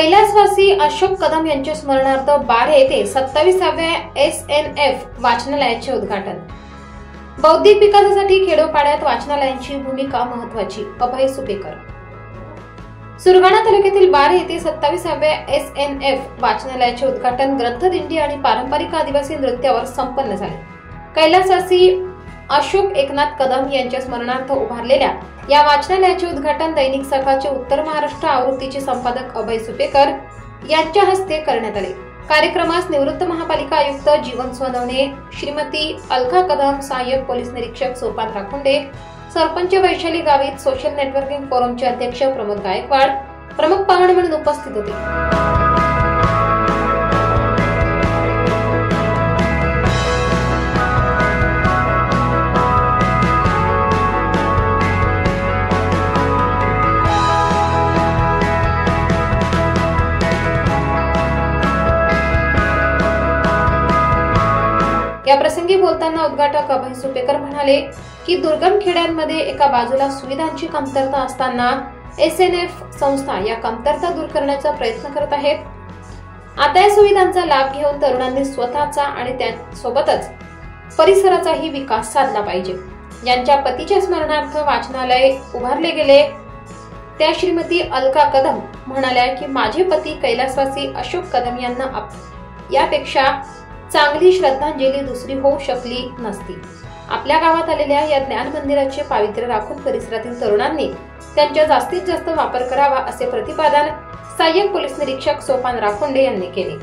कैलासवासी अशोक कदम यांच्या स्मरणार्थ बारे येथे 27व्या SNF वाचनालयाचे उद्घाटन। बौद्धिक विकासासाठी खेडोपाड्यात वाचनालयांची भूमिका महत्त्वाची। अभय सुपेकर। सुरगाणा तालुक्यातील बारे येथे 27व्या SNF वाचनालयाचे उद्घाटन ग्रंथदिंडी आणि पारंपरिक आदिवासी नृत्यावर संपन्न झाले। कैलासवासी अशोक एकनाथ कदम यांच्या स्मरणार्थ उभारलेल्या या वाचनालयाचे उद्घाटन दैनिक सकाळचे उत्तर महाराष्ट्र आवृत्तीचे संपादक अभय सुपेकर यांच्या हस्ते करण्यात आले। कार्यक्रमास निवृत्त महापालिका आयुक्त जीवन सोनवणे, श्रीमती अलका कदम, सहाय्यक पोलीस निरीक्षक सोपान राखुंडे, सरपंच वैशाली गावित, सोशल नेटवर्किंग फोरमचे अध्यक्ष प्रमोद गायकवाड प्रमुख पाहुणे म्हणून उपस्थित होते। या प्रसंगी बोलताना उद्घाटक अभय सुपेकर म्हणाले की दुर्गम खेड्यांमध्ये एका बाजूला सुविधांची कमतरता असताना SNF संस्था या कमतरता दूर करण्याचा प्रयत्न करत आहेत। आता या सुविधांचा लाभ घेऊन तरुणांनी स्वतःचा आणि त्यासोबतच परिसराचाही विकास साधला पाहिजे। ज्यांच्या पतीच्या स्मरणार्थ वाचनालय उभारले गेले त्या श्रीमती अलका कदम म्हणाल्या की माझे पती कैलासवासी अशोक कदम यांना यापेक्षा चांगली श्रद्धांजली दुसरी होऊ शकली नसती। आपल्या गावात आलेल्या या ज्ञान मंदिराचे पावित्र्य राखून परिसरातील तरुणांनी त्यांचा जास्तीत जास्त वापर करावा असे प्रतिपादन सहाय्यक पोलीस निरीक्षक सोपान राखुंडे यांनी केले।